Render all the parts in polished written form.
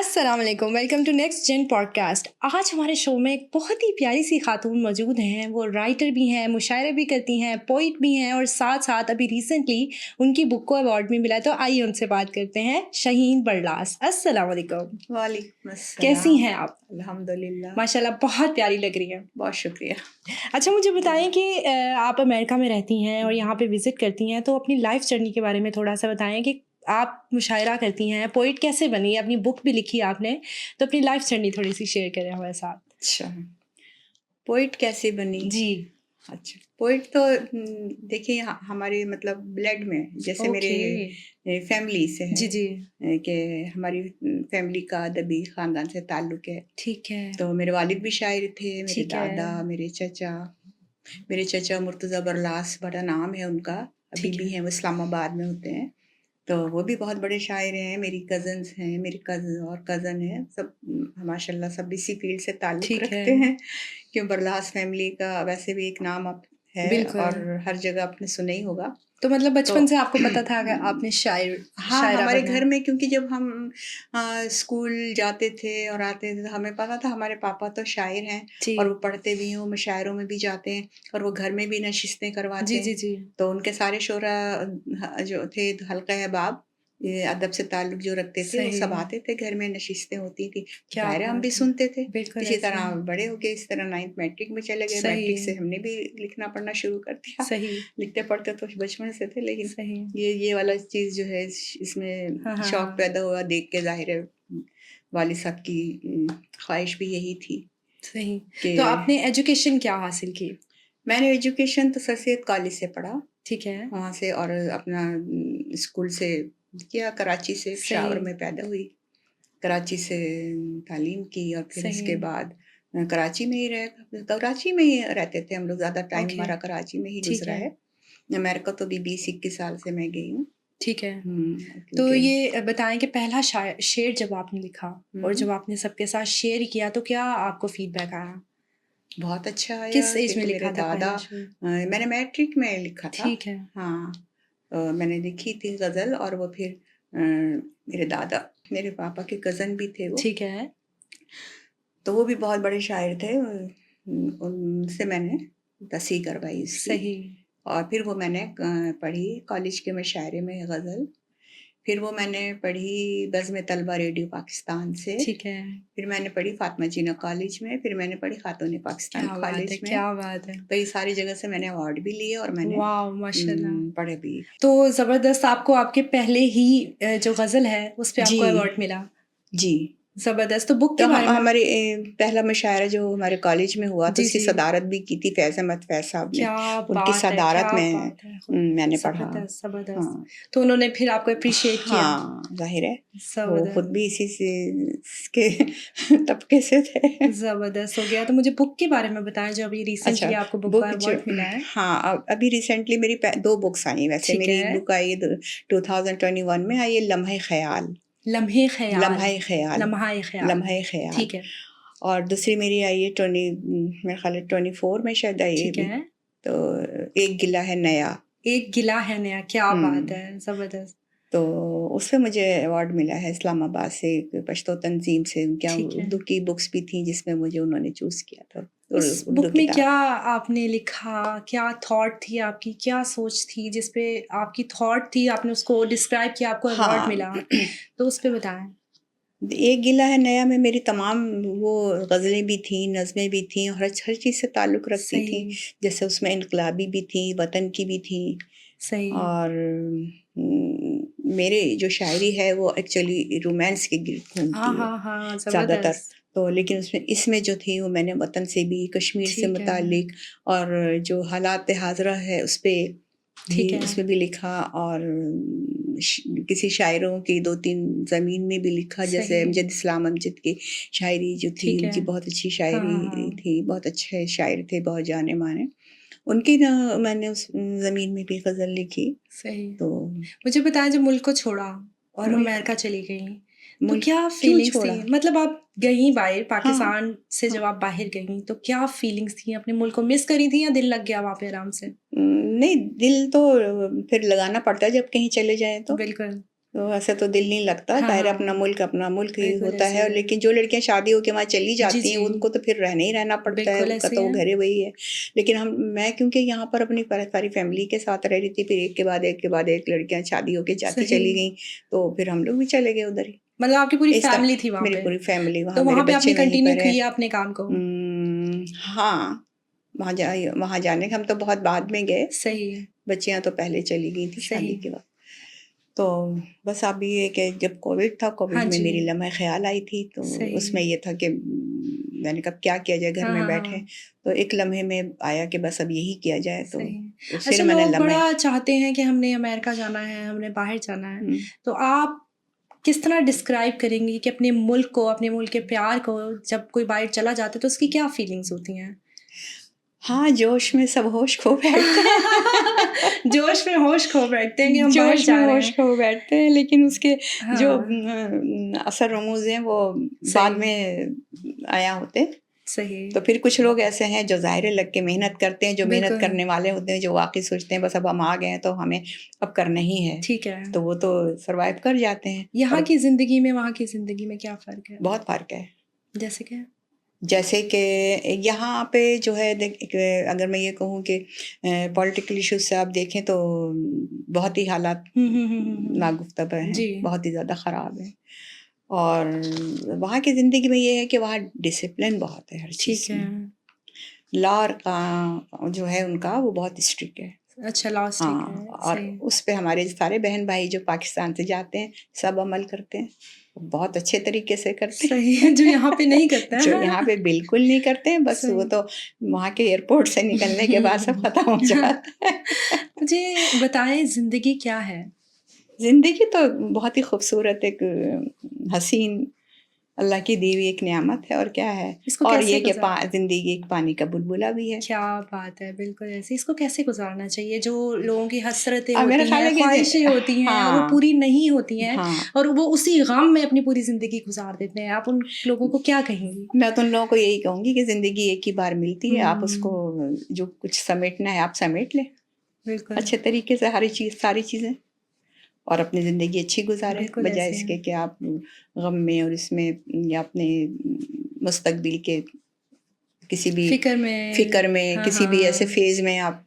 अस्सलाम वालेकुम, welcome to next gen podcast. आज हमारे शो में एक बहुत ही प्यारी सी खातून मौजूद हैं। वो राइटर भी हैं, मुशायरे भी करती हैं, पोइट भी हैं और साथ साथ अभी रिसेंटली उनकी बुक को अवार्ड भी मिला। तो आइए उनसे बात करते हैं। शाहीन बरलास, अस्सलाम वालेकुम। वालेकुम अस्सलाम। कैसी हैं आप? अल्हम्दुलिल्लाह, माशाल्लाह बहुत प्यारी लग रही हैं। बहुत शुक्रिया। अच्छा, मुझे बताएं कि आप अमेरिका में रहती हैं और यहाँ पे विज़िट करती हैं, तो अपनी लाइफ जर्नी के बारे में थोड़ा सा बताएं कि आप मुशायरा करती हैं, पोइट कैसे बनी, अपनी बुक भी लिखी आपने, तो अपनी लाइफ जर्नी थोड़ी सी शेयर करें हमारे साथ। अच्छा, पोइट कैसे बनी? जी। अच्छा, पोइट तो देखिए हमारे मतलब ब्लड में, जैसे मेरे ओके। फैमिली से है जी जी। कि हमारी फैमिली का अदबी ख़ानदान से ताल्लुक़ है। ठीक है। तो मेरे वालिद भी शायर थे, मेरे ठीक है। दादा, मेरे चचा मुर्तज़ा बरलास, बड़ा नाम है उनका, अभी ठीक भी है। हैं, वो इस्लामाबाद में होते हैं। तो वो भी बहुत बड़े शायर हैं। मेरी कज़न्स हैं, मेरी और कज़न हैं, सब माशाल्लाह सब इसी फ़ील्ड से ताल्लुक़ ठीक है। रखते हैं। क्यों, बरलास फ़ैमिली का वैसे भी एक नाम अब है बिल्कुल। और हर जगह आपने सुना ही होगा। तो मतलब तो बचपन से आपको पता था कि आपने हाँ, शायरा हमारे बनना घर है। में, क्योंकि जब हम स्कूल जाते थे और आते थे, तो हमें पता था हमारे पापा तो शायर हैं जी और वो पढ़ते भी हैं, वो मुशायरों में भी जाते हैं और वो घर में भी नशिस्तें करवाते जी हैं। जी जी। तो उनके सारे शोरा जो थे हल्का अहबाब, ये अदब से ताल्लुक़ जो रखते थे, वो सही। सब आते थे, घर में नशिस्तें होती थी। क्या ज़ाहिर है हम भी बात है। सुनते थे। बिल्कुल इसी ऐसे तरह ही। बड़े हो गए, इस तरह 9th मैट्रिक में चले गए। सही। मैट्रिक से हमने भी लिखना पढ़ना शुरू कर दिया। सही। लिखते पढ़ते तो बचपन से थे, लेकिन सही। ये वाला चीज़ जो है इसमें हाँ हाँ शौक़ हाँ। पैदा हुआ देख के। ज़ाहिर है वालिद साहब की ख़्वाहिश भी यही थी सही। कि तो आपने एजुकेशन क्या हासिल की? मैंने एजुकेशन तो सर सैयद कॉलेज से पढ़ा, ठीक है। वहाँ से, और अपना स्कूल से किया कराची से, सही। पेशावर में पैदा हुई। कराची से तालीम की और फिर सही। इसके बाद कराची में ही कराची में ही रहते थे हम लोग। ज़्यादा टाइम ओके। हमारा कराची में ही ठीक गुज़रा है। है। अमेरिका तो भी 20-21 साल से मैं गई हूँ। ठीक है। तो क्योंकि ये बताएँ कि पहला शेर जब आपने लिखा और हुँ, जब आपने सबके साथ शेयर किया, तो क्या आपको फ़ीडबैक आया? बहुत अच्छा आया, किस एज में क्योंकि मेरे लिखा था दादा पहला शेर? मैंने मैट्रिक में लिखा था। ठीक है। हाँ, मैंने लिखी थी गज़ल, और वो फिर मेरे दादा, मेरे पापा के कज़न भी थे वो, ठीक है। तो वो भी बहुत बड़े शायर थे। उनसे मैंने तस्हीह करवाई उसकी, सही। और फिर वो मैंने पढ़ी कॉलेज के मुशायरे में गज़ल। फिर वो मैंने पढ़ी बज़्म तलबा रेडियो पाकिस्तान से। ठीक है। फिर मैंने पढ़ी फ़ातिमा जीना कॉलेज में। फिर मैंने पढ़ी खातून पाकिस्तान क्या बात है! कॉलेज में। क्या बात है! तो ये सारी जगह से मैंने अवार्ड भी लिए और मैंने वॉव! माशाल्लाह। पढ़े भी। तो ज़बरदस्त, आपको आपके पहले ही जो ग़ज़ल है, उस पे जी, आपको अवार्ड मिला। जी। ज़बरदस्त। तो बुक तो के बारे में हमारे पहला मुशायरा जो हमारे कॉलेज में हुआ, तो जी, उसकी जी। सदारत भी की थी फैज़ अहमद फैज़ साहब ने। क्या उनकी बात है! सदारत क्या में बात है! मैंने पढ़ा। ज़बरदस्त, ज़बरदस्त। हाँ। तो उन्होंने फिर आपको एप्रिशिएट किया। हाँ, ज़ाहिर है, वो खुद ज़बरदस्त। भी इसी से के तबके से थे। ज़बरदस्त हो गया। तो मुझे बुक के बारे में बताएँ, जो अभी अच्छा, रिसेंटली आपको बुक का बुक जो अवार्ड मिला है। हाँ, अभी रिसेंटली मेरी 2 बुक्स आई वैसे। ठीक मेरी एक है। बुक आई है 2021 में आई है, लम्हे ख़याल। लम्हे ख़याल। लम्हा-ए ख़याल, लम्हा-ए ख़याल। लम्हा-ए ख़याल। ठीक है। और दूसरी मेरी आई है मेरे ख़्याल है 24 में शायद आई है ठीक अभी। है। तो एक गिला है नया। एक गिला है नया, क्या बात हुँ। है! ज़बरदस्त। तो उसपे मुझे अवार्ड मिला है इस्लामाबाद से, एक पश्तो तंज़ीम से। क्या ठीक है। उर्दू की बुक्स भी थी जिसमें मुझे उन्होंने चूज़ किया था, उस उर्दू बुक में किताब। क्या आपने लिखा? क्या थॉट थी आपकी? क्या सोच थी जिस पे आपकी थॉट थी, आपने उसको डिस्क्राइब किया, आपको अवार्ड हाँ। मिला? तो उस पे बताएँ। एक गिला है नया में मेरी तमाम वो ग़ज़लें भी थीं, नज़में भी थीं, और हर चीज़ से ताल्लुक़ रखती थी। सही। जैसे उसमें इनकलाबी भी थी, वतन की भी थी, सही। और मेरे जो शायरी है वो एक्चुअली रोमांस के गिर्द हाँ, घूमती है हाँ, हाँ, ज़्यादातर। ज़बरदस्त। तो लेकिन इसमें जो थी वो मैंने वतन से भी, कश्मीर से ठीक है। मुताल्लिक़, और जो हालात हाज़िरा है उस पे भी, ठीक है। उसमें भी लिखा, और किसी शायरों की 2-3 ज़मीन में भी लिखा। जैसे सही। अमजद इस्लाम अमजद की शायरी जो थी, ठीक है। उनकी बहुत अच्छी हाँ, हाँ, शायरी हाँ। थी, बहुत अच्छे शायर थे, बहुत जाने-माने। उनकी ना मैंने उस ज़मीन में भी ग़ज़ल लिखी। सही। तो मुझे बताएँ, जब मुल्क को छोड़ा और मुल्क अमेरिका चली गईं, तो मुल्क क्या क्यों फीलिंग्स थी? छोड़ा? मतलब आप गईं बाहर, हाँ, पाकिस्तान से हाँ। जब आप बाहर गईं, तो क्या फीलिंग्स थी? अपने मुल्क को मिस करी थी या दिल लग गया वहाँ पे आराम से? नहीं, दिल तो फिर लगाना पड़ता है जब कहीं चले जाएँ तो। बिल्कुल। तो ऐसे तो दिल नहीं लगता, हाँ, ज़ाहिर है हाँ। अपना मुल्क ही बिल्कुल होता ऐसे है। और ही है। लेकिन जो लड़कियाँ शादी होके वहाँ चली जी, जाती हैं, जी। उनको तो फिर रहना ही रहना पड़ता है, बिल्कुल उनका ऐसे तो ही वो है। घर ही वही है। लेकिन मैं क्योंकि यहाँ पर अपनी सारी फैमिली के साथ रह रही थी, फिर एक के बाद एक लड़कियाँ शादी होके जाती सही। चली गईं, तो फिर हम लोग भी चले गए उधर ही। मतलब आपकी पूरी इस तरह फैमिली थी वहाँ मेरी पे? पूरी फैमिली वहाँ, तो मेरे वहाँ पे बच्चे आपने वहीं कंटिन्यू पर हैं। किया अपने काम को? हाँ, वहाँ जाने का हम तो बहुत बाद में गए, सही, बच्चियाँ तो पहले चली गई थी सही। शादी के वक़्त। तो बस अभी ये कि जब कोविड था, हाँ कोविड में जी, मेरी लम्हे ख़्याल आई थी, तो उसमें सही। ये था कि मैंने कहा क्या किया जाए, घर हाँ, में हाँ, बैठे। हाँ। तो एक लम्हे में आया कि बस अब यही किया जाए, सही। तो फिर अच्छा, मैंने लोग लम्हे। बड़ा चाहते हैं कि हमने अमेरिका जाना है, हमने बाहर जाना है। हुँ। तो आप किस तरह डिस्क्राइब करेंगी कि अपने मुल्क को, अपने मुल्क के प्यार को जब कोई बाहर चला जाता है तो उसकी क्या फीलिंग्स होती हैं? हाँ, जोश में सब होश खो बैठते हैं। जोश में होश खो बैठते हैं कि हम बाहर जोश में जा रहे होश हैं। खो बैठते हैं, लेकिन उसके जो हाँ, असर रमूज़ हैं वो बाद सही, में आया होते हैं। सही। तो फिर कुछ लोग ऐसे हैं जो ज़ाहिर है लग के मेहनत करते हैं, जो मेहनत बिल्कुल, करने वाले होते हैं, जो वाक़ई सोचते हैं बस अब हम आ गए हैं तो हमें अब करना ही है, ठीक है। तो वो तो सर्वाइव कर जाते हैं। यहाँ और की ज़िंदगी में, वहाँ की ज़िंदगी में क्या फ़र्क है? बहुत फ़र्क है। जैसे कि? जैसे कि यहाँ पे जो है अगर मैं ये कहूँ कि पॉलिटिकल इश्यूज़ से आप देखें तो बहुत ही हालात हुँ, हुँ, हुँ, हुँ, हुँ। नागुफ्ता हैं, जी, बहुत ही ज़्यादा ख़राब है। और वहाँ की ज़िंदगी में ये है कि वहाँ डिसिप्लिन बहुत है हर चीज़ ठीक है। में। लॉ और जो है उनका वो बहुत स्ट्रिक्ट है। अच्छा, लॉस ठीक हाँ, है, और सही। उस पे हमारे सारे बहन-भाई जो पाकिस्तान से जाते हैं, सब अमल करते हैं। बहुत अच्छे तरीके से करते सही हैं। है, जो यहाँ पे नहीं करते जो हैं। यहाँ पे बिल्कुल नहीं करते हैं, बस वो सही। तो वहाँ के एयरपोर्ट से निकलने के बाद सब खत्म हो जाता है। मुझे बताएँ ज़िंदगी क्या है? ज़िंदगी तो बहुत ही खूबसूरत एक हसीन अल्लाह की दी हुई एक नेमत है, और क्या है। इसको और कैसे ये कि गुज़ार ज़िंदगी एक पानी का बुलबुला भी है। क्या बात है! बिल्कुल ऐसे इसको कैसे गुज़ारना चाहिए? जो लोगों की हसरतें मेरा होती ख़्याल हैं, है कि ख्वाहिशें होती हैं और वो हाँ, पूरी नहीं होती हैं हाँ। और वो उसी गम में अपनी पूरी ज़िंदगी गुज़ार देते हैं। आप उन लोगों को क्या कहेंगी? मैं तो उन लोगों को यही कहूँगी कि ज़िंदगी एक ही बार मिलती है, आप उसको हुँ, जो कुछ समेटना है आप समेट लें, बिल्कुल, अच्छे तरीके से हर चीज़ सारी चीज़ें, और अपनी ज़िंदगी अच्छी गुज़ारें, बिल्कुल बजाय ऐसे इसके है। कि आप गम में और इसमें या अपने मुस्तकबिल के किसी भी फ़िक्र में फ़िक्र में, हाँ, किसी भी ऐसे हाँ, फ़ेज़ में आप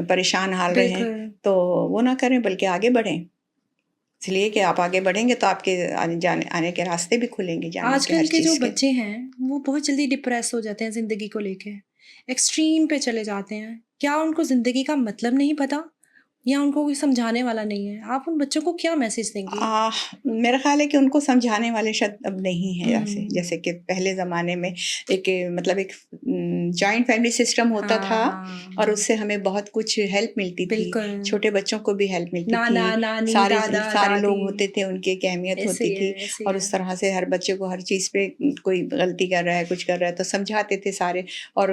परेशान हाल रहे हैं, बिल्कुल। तो वो ना करें बल्कि आगे बढ़ें। इसलिए कि आप आगे बढ़ेंगे तो आपके आने के रास्ते भी खुलेंगे जाने के आजकल हर के जो चीज़ के। बच्चे हैं, वो बहुत जल्दी डिप्रेस हो जाते हैं ज़िंदगी को लेके। एक्सट्रीम पे चले जाते हैं। क्या उनको ज़िंदगी का मतलब नहीं पता? या उनको कोई समझाने वाला नहीं है? आप उन बच्चों को क्या मैसेज देंगी? आह, मेरा ख़्याल है कि उनको समझाने वाले शायद अब नहीं हैं ऐसे। हुँ। जैसे कि पहले ज़माने में एक मतलब एक जॉइंट फैमिली सिस्टम होता था, और हाँ, उससे हमें बहुत कुछ हेल्प मिलती थी। बिल्कुल। छोटे बच्चों को भी हेल्प मिलती थी। नाना, नानी, सारे दादा, सारे लोग दादी होते थे, उनकी एक अहमियत ऐसे होती ही थी, है, ऐसे ही और है। उस तरह से हर बच्चे को हर चीज़ पे कोई गलती कर रहा है, कुछ कर रहा है तो समझाते थे सारे, और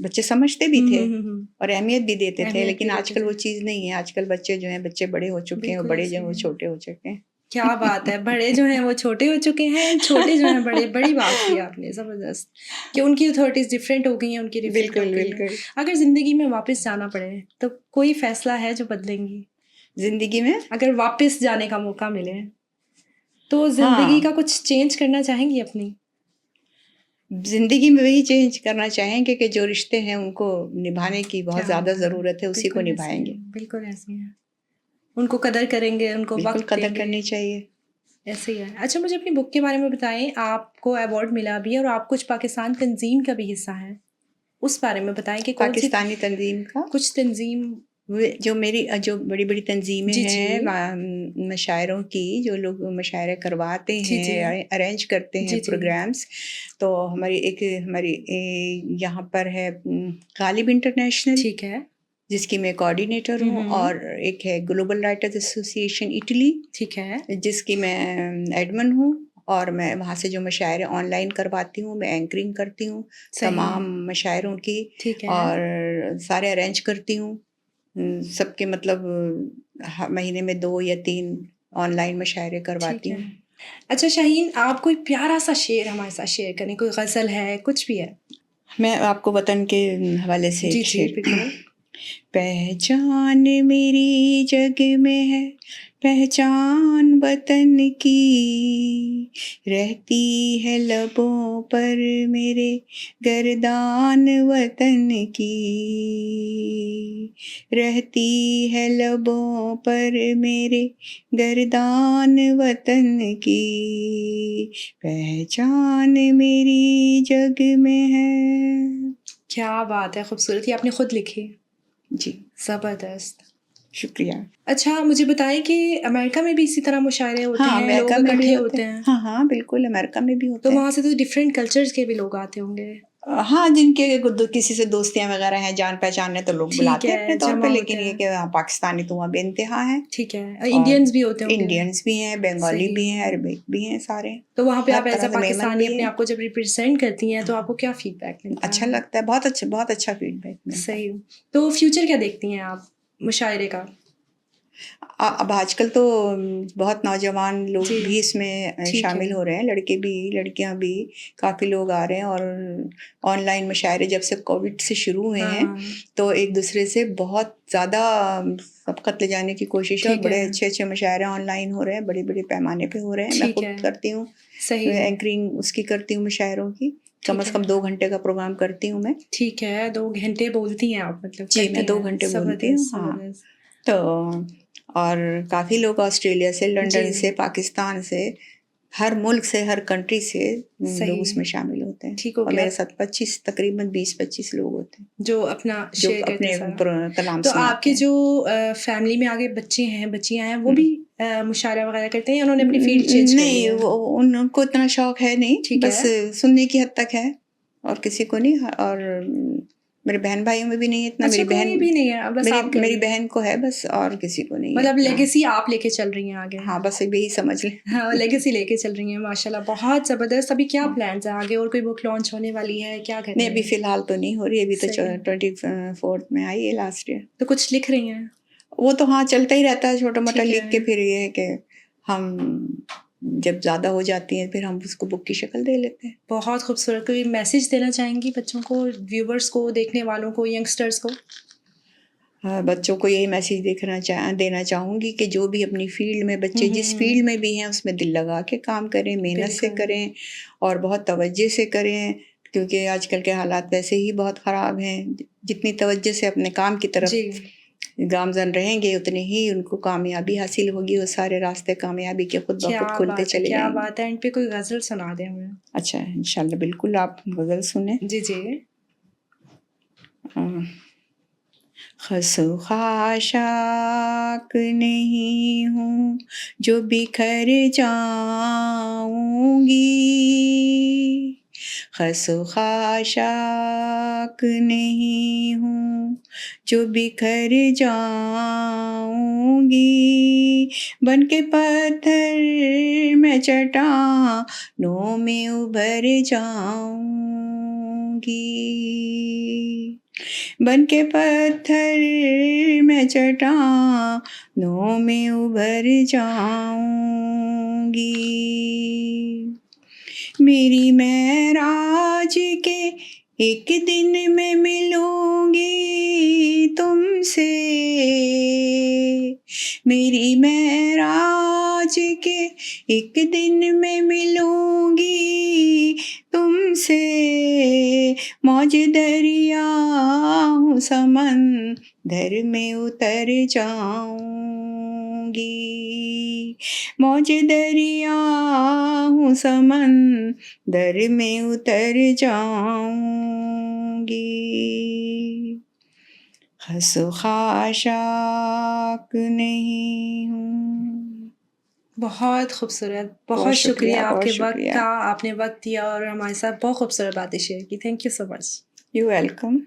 बच्चे समझते भी हुँ, थे हुँ, हुँ, हुँ। और अहमियत भी देते थे। अहमियत लेकिन भी देते आजकल वो थे। चीज़ नहीं है। आजकल बच्चे जो हैं, बच्चे बड़े हो चुके हैं, और बिल्कुल बड़े जो ऐसे हैं वो ही है। छोटे हो चुके हैं। क्या बात है! बड़े जो हैं वो छोटे हो चुके हैं, छोटे जो हैं बड़े। बड़ी बात की आपने, ज़बरदस्त। कि उनकी अथॉरिटीज़ डिफरेंट हो गई हैं, उनकी डिफरेंट हो बिल्कुल, गई हैं। बिल्कुल। अगर ज़िंदगी में वापस जाना पड़े, तो कोई फ़ैसला है जो बदलेंगी? ज़िंदगी में अगर वापस जाने का मौका मिले, तो ज़िंदगी का हाँ, कुछ चेंज करना चाहेंगी अपनी? ज़िंदगी में वही चेंज करना चाहेंगे कि जो रिश्ते हैं उनको निभाने की बहुत क्या ज़्यादा बात है! ज़रूरत है, उसी को बिल्कुल ऐसे ही है, निभाएँगे। बिल्कुल ऐसे ही है। उनको कदर करेंगे, उनको बिल्कुल वक़्त कदर देंगे, करनी चाहिए। ऐसे ही है। अच्छा, मुझे अपनी बुक के बारे में बताएँ, आपको अवार्ड मिला भी है और आप कुछ पाकिस्तान तंज़ीम का भी हिस्सा हैं। उस बारे में बताएँ कि कौन-सी पाकिस्तानी तंज़ीम का कुछ तंज़ीम वे जो मेरी जो बड़ी-बड़ी तंज़ीमें जी, जी। हैं मशायरों की, जो लोग मशायरे करवाते जी, हैं, जी। अरेंज करते हैं जी, जी। प्रोग्राम्स, तो हमारी यहाँ पर है गालिब इंटरनेशनल, ठीक है। जिसकी मैं कोऑर्डिनेटर हुँ, हूँ, हुँ, हुँ। और एक है ग्लोबल राइटर्स एसोसिएशन इटली, ठीक है। जिसकी मैं एडमिन हूँ, और मैं वहाँ से जो मशायरे ऑनलाइन करवाती हूँ, मैं एंकरिंग करती हूँ सही। तमाम मशायरों की, ठीक है। और सारे अरेंज करती हूँ। सबके मतलब महीने में 2 या 3 ऑनलाइन मशायरे ठीक करवाती है। हूँ। अच्छा शाहीन, आप कोई प्यारा-सा शेर हमारे साथ शेयर करें, कोई ग़ज़ल है, कुछ भी है? मैं आपको वतन के हवाले से जी, एक जी, शेर बिल्कुल। पहचान मेरी जग में है, पहचान वतन की रहती है लबों पर मेरे, गर्दान वतन की रहती है लबों पर मेरे, गर्दान वतन की पहचान मेरी जग में है। क्या बात है, खूबसूरत। ये आपने खुद लिखी? जी, ज़बरदस्त। शुक्रिया। अच्छा, मुझे बताइए कि अमेरिका में भी इसी तरह मुशायरे होते हाँ, हैं, अमेरिका लोग में भी इकट्ठे होते होते हैं। हैं? हाँ, हाँ, बिल्कुल अमेरिका में भी होते तो हैं। वहाँ से तो डिफरेंट कल्चर्स के भी लोग आते होंगे। हाँ, जिनके किसी से दोस्तियाँ वगैरह हैं, जान-पहचान है तो लोग ठीक बुलाते हैं अपने है, तौर जमा पे, होते लेकिन ये हैं। कि हाँ, पाकिस्तानी तो वहाँ बेइंतहा हैं ठीक है। और इंडियंस भी होते होंगे। इंडियंस भी हैं, बंगाली सही। भी हैं, अरबिक भी हैं सारे। तो वहाँ पे हर आप एज़ तरह अ से मेमन पाकिस्तानी भी अपने हैं। आप को जब रिप्रेज़ेंट करती हैं, तो आपको क्या फीडबैक मिलता अच्छा है? लगता है, बहुत अच्छा फीडबैक मिलता है। सही। तो फ्यूचर क्या देखती हैं आप मुशायरे का? अब आजकल तो बहुत नौजवान लोग जी, भी इसमें ठीक शामिल है। हो रहे हैं, लड़के भी, लड़कियाँ भी, काफ़ी लोग आ रहे हैं और ऑनलाइन मुशायरे जब से कोविड से शुरू हुए हैं, हाँ, तो एक दूसरे से बहुत ज़्यादा सबकत ले जाने की कोशिश है और ठीक बड़े है, अच्छे-अच्छे मुशायरे ऑनलाइन हो रहे हैं, बड़े-बड़े पैमाने पे हो रहे हैं। मैं ठीक खुद है। करती हूँ, सही, एंकरिंग उसकी करती हूँ मुशायरों की, कम ठीक से है। कम 2 घंटे का प्रोग्राम करती हूँ मैं। ठीक है, 2 घंटे बोलती हैं आप, मतलब जी, करती मैं 2 हैं। घंटे बोलती हूँ, ज़बरदस्त, हाँ। ज़बरदस्त। तो और काफ़ी लोग ऑस्ट्रेलिया से, जी, लंदन से, पाकिस्तान से, हर मुल्क से, हर कंट्री से लोग सही। उसमें शामिल होते हैं ठीक हो और गया, मेरे साथ 25 तकरीबन 20-25 लोग होते हैं, जो अपना जो शेयर करते अपने हैं सारा। कलाम तो सुनाते आपके हैं। जो फैमिली में आगे बच्चे हैं, बच्चियाँ हैं, वो हुँ। भी मुशायरा वगैरह करते हैं या उन्होंने अपनी फ़ील्ड चेंज कर ली नहीं, है? वो उनको इतना शौक है नहीं, ठीक बस है। सुनने की हद तक है और किसी को नहीं और मेरे बहन-भाइयों में भी नहीं है इतना, अच्छा, कोई भी नहीं है, बस आप कर मेरी रही हैं। बहन को है बस और किसी को नहीं है मतलब इतना। लेगेसी आप लेके चल रही हैं आगे। हाँ, बस यही समझ लें। हाँ, लेगेसी लेके चल रही हैं, माशाल्लाह, बहुत ज़बरदस्त। अभी क्या हाँ। प्लान्स हैं आगे, और कोई बुक लॉन्च होने वाली है, क्या कर नहीं, रही अभी हैं? फ़िलहाल तो नहीं हो रही, अभी तो सही। 24th में आई है लास्ट ईयर। तो कुछ लिख रही हैं? वो तो हाँ, चलता ही रहता है छोटा-मोटा ठीक लिख के, है। फिर ये है कि हम जब ज़्यादा हो जाती हैं, फिर हम उसको बुक की शक्ल दे लेते हैं। बहुत खूबसूरत। कोई मैसेज देना चाहेंगी बच्चों को, व्यूअर्स को, देखने वालों को, यंगस्टर्स को? हाँ, बच्चों को यही मैसेज देना चाहूँगी कि जो भी अपनी फ़ील्ड में बच्चे जिस फ़ील्ड में भी हैं, उसमें दिल लगा के काम करें, मेहनत से बिल्कुल। करें और बहुत तवज्जो से करें, क्योंकि आजकल के हालात वैसे ही बहुत ख़राब हैं। जितनी तवज्जो से अपने काम की तरफ जी। गामज़न रहेंगे, उतनी ही उनको कामयाबी हासिल होगी और सारे रास्ते कामयाबी के खुद ब खुद खुलते चले क्या जाएँगे। बात है! एंड पे कोई ग़ज़ल सुना दें हमें। अच्छा, इंशाल्लाह बिल्कुल आप ग़ज़ल सुनें। जी, जी। अ, ख़सो ख़ाशाक नहीं हूँ जो बिखर जाऊँगी, ख़सो ख़ाशाक नहीं हूँ जो बिखर जाऊँगी, बन के पत्थर मैं चट्टानों में उभर जाऊँगी, बन के पत्थर मैं चट्टानों में उभर जाऊँगी। मेरी मेराज के एक दिन मैं मिलूँगी तुमसे, मेरी मेराज के एक दिन मैं मिलूँगी तुमसे, मौज दरिया हूँ समंदर में उतर जाऊँगी, मौज दरिया हूँ समंदर में उतर जाऊँगी, ख़सो ख़ाशाक नहीं हूँ। बहुत खूबसूरत। बहुत बहुत शुक्रिया, शुक्रिया बहुत आपके वक़्त शुक्रिया। का, आपने वक़्त दिया और हमारे साथ बहुत खूबसूरत बातें शेयर की। Thank you so much. You welcome.